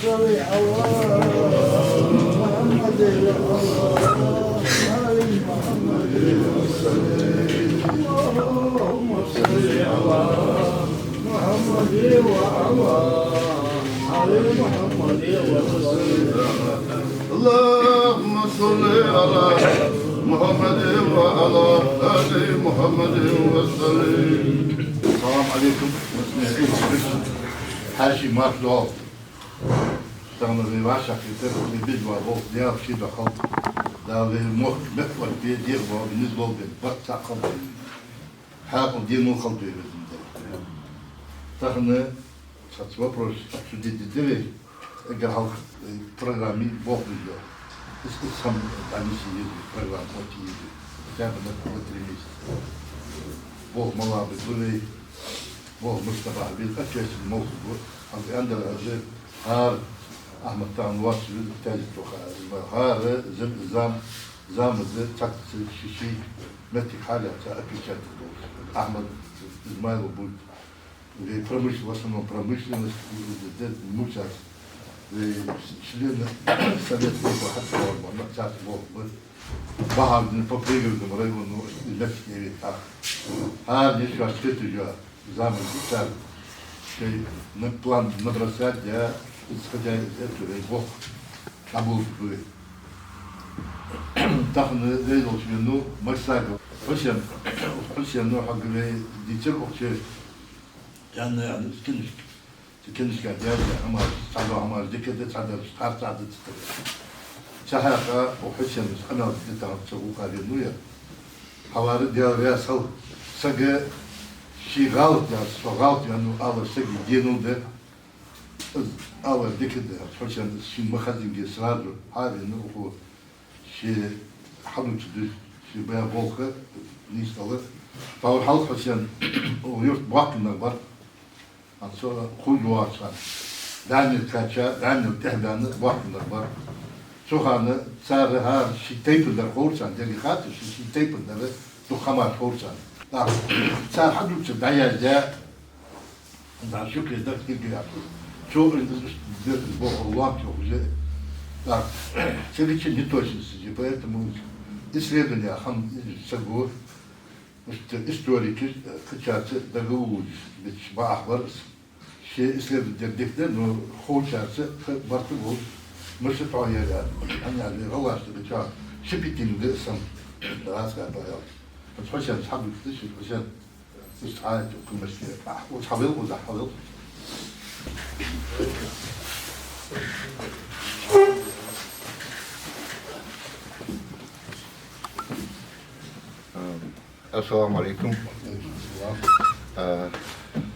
اللهم صل على محمد وعلى آل محمد وسلم. Selamun aleyküm. Her şey mahsul. Tanrı var şakirte, biz var o diğer şey de kaldı. Daha bir muhtemel var diye var, biz oldu. Bak sakal. Her o diye ne kaldı bizim. Tanrı saçma proje, şu dedi ve eğer halk programı bozuluyor. İstisam tanesi program motivi. Yani ne motivi. Bozmalar böyle. Mustafa abi kaç yaşında mevzu. Abi andıracı har Ahmet Tan Vasfı tecrübe tokarı. Har zamızı taktı şişi metik halata aplikatı doğru. Ahmet İsmail bu ve pромышленность muchas члены Советского Союза hatta bu Bahar'ın popülerliğini rayonu iletişimleri her ne şu açıkçası zaman geçer ne plan madrasa ya исходя из этого Бог kabul kılıyor. Tahını değil olsun nu maksaydı. Hoşem nu hakkı diyecek okçu yani keniş geldi ama sabah ama dikkat sadece tartıştı. Şahaka o hoşem ana dedi çabuk arıyor ya. Havarı diyor ya sagı Шигал, согал, ну, алла всякие денуды, алла дикиды, хотя ши махазинги сразу, хари, ну, ши халучды, ши бая волка, не стало. Таур хал, хотя, юрт бакина бар, а sonra kuyuaçan, Daniel kaça, Daniel tehdani bакина бар. Çoğanı, sarı har, şi teypinler korçan, delikatı, şi teypinleri, duhamar korçan. صار حدوث بعيادة عند شكل ده كتير كده شو الله شو так следующее не точно поэтому исследования хам сагур что историки хотят договорить ведь бахвар все исследования дикте но хочется барту мы что проверяли они говорят что шипитинг сам рассказывал Hoşçakalın, tabii ki hoşçakalın. Müsaade etmesi. O tabii o da tabii. Assalamu alaikum.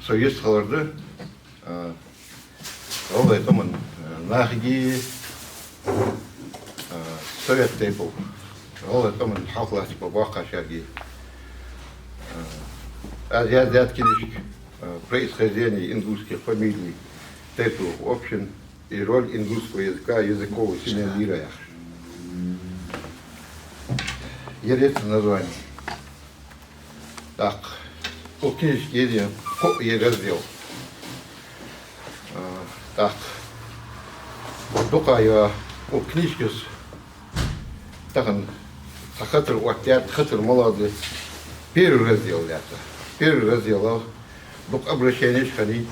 Soyuz kalırdı. Olay zaman nahigi Sovyet teypu. Olay zaman halklar tipi bakar şergi. Я взяткинщик, происхождение ингушских фамилий, титул общин и роль ингушского языка языкового символирования. Есть название. Так, по книжке есть раздел. Так, только я по книжке так хатр вактят, хатр молодый. Первый раздел это. Первый раздел, donc обращение шхани,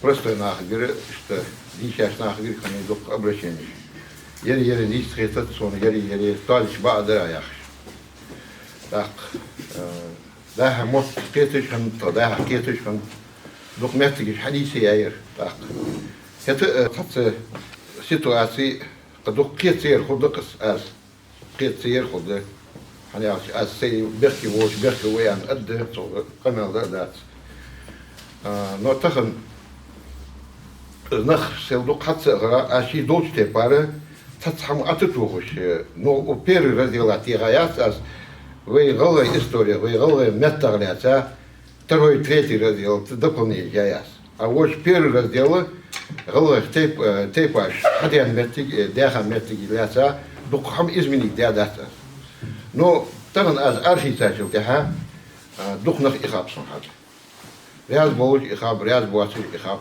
простой нахагир, что дичаш нахагир хани, donc обращение. Яри лист хитат сон, яри талич баадра яхш. Так, да мот кетиш хан, да кетиш хан, donc мертигиш хадиси яир. Так, это хат ситуации, donc кетир ходакс аз, кетир ходак. يعني أسي بيحكي وش بيحكي ويان قد قناة ذات نوتخن نخ سيلوك حتى أشي دوش تبارة تتحم أتتوخش نو أبير رزيلاتي غايات أس وي غلا إستوريا وي غلا متغلاتها تروي تريتي رزيل تدقني جاياس أوش بير رزيلة غلا تيباش حتى متي داخل متي لاتها دقهم إزمني دادات No, dan als architect ook ja, doch nog ik heb zo'n had. Reals boos, ik heb reals boos, ik heb.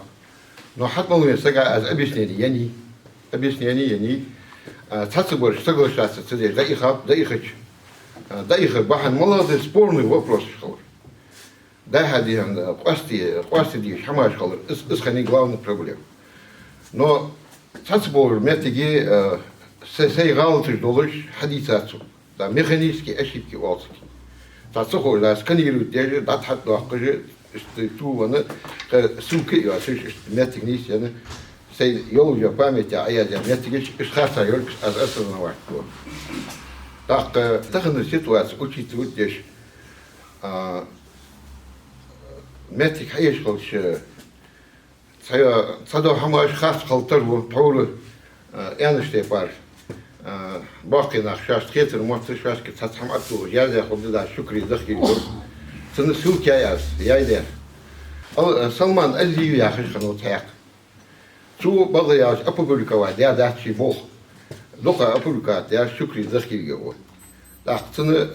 Но хатмал сага аз объяснение яни цацбор соглашаться цедеш да их бахан молодой спорный вопрос шхор. Да хадиан qasti диш хамаш шхор исхани главная проблема. Но цацбор метиги сей галатыш долыш хадисацу. Да механические ошибки волски. Цацхор да сканируют даже да хат лахкы структура суки я метигнис яны сей ёлжа память а я метигиш исхаса ёлк аз основновать. Так такая ситуация учитывать здесь метик хаеш холш цадо хамаш хас халтар таулы энэштэй пар باقي نخشاش خيتر موتشاش كتحم أتو جالس خد دا شكري دخيل تنسوك يا ده سلمان أزيو يا أخي خنو تاك شو بغي ياش أبوبوليكا واحد يا ده شيء بوخ لقى أبوبوليكا يا شكري دخيل جو لا تن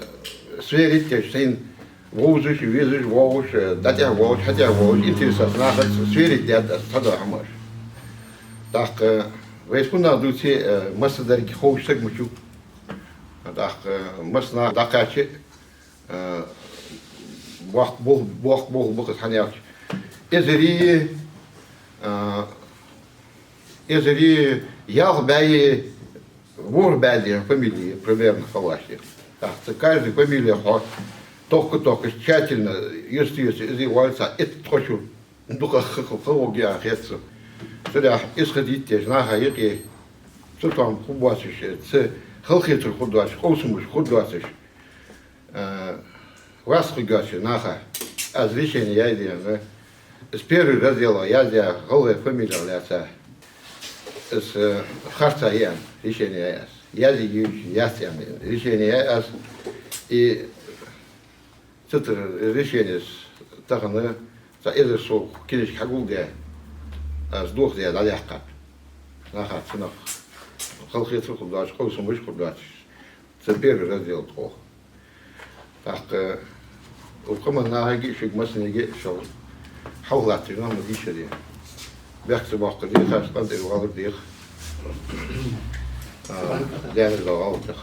سويريت كشين ووزش ويزش ووش داتيا ووش حتى ووش إنترسات ناخد سويريت يا صدق حماش داق ويسكونا دوتي مصدر كي خوش تجمعشوا داق مصنع داقاتي وقت بوق حنياك إزري ياخ باي вор باي фамилии примерно халаши так каждый фамилия ход только тщательно если издевается это хочу только хохология хеца сюда исходить те знаха яки что там хубасиш це халхитр худаш осмуш худасиш вас худаши наха аз решение я иди с первого раздела я за голая фамилия ляца с харта я решение я решение я и это решение тахана за это что кидиш хагулга сдох я даляхкат наха цена халхитр худаш осмуш худаш це первый раздел того так وكمان ناهجي شيء مثلا يجي شغل حولات جنام دي شديد بيحسب وقت دي خاص قدر وغالب ديخ ديال الغالب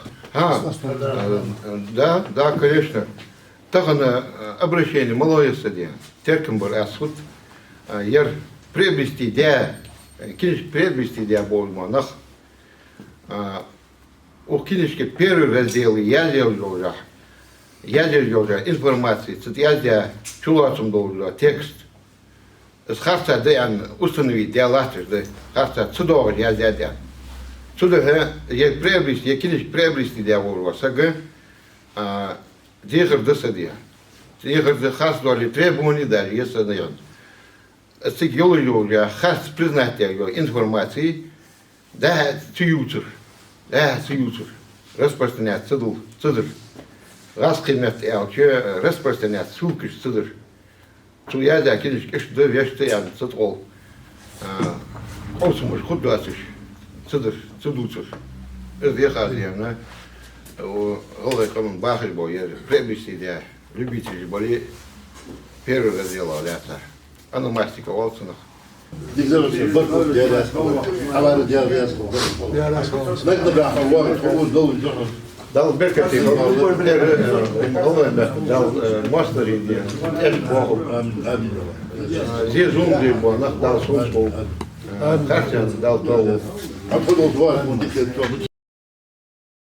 да конечно тагана обращение малое садия терком был асфут яр приобрести де кинеш приобрести де болманах у кинешке первый раздел я делал уже я делал информации, я сделал чулацом долго текст. С харта да установить диалатиш да харта цудор я сделал. Цудор я приобрести, я кинешь приобрести диалог сага дихар да садия. Дихар да харт доли требования да есть садиан. Стик ёлю я харт признать его информации да цюцер распространять цудор раскинет элче распространять ссылки цудр цу я да кинеш кеш да веште я цутрол осмуш худасиш цудр цудуцер это я хазия на голый коман бахи бой приобрести да любители боли первый раздел ляца аномастика волцинах ديزلوشي برضه ديال على ديال راسكم نقدر نعرفوا هو دول دال بركتي دال ماستري دي زيزون دي بو نخ دال سونسبو دال تو أقول أدوار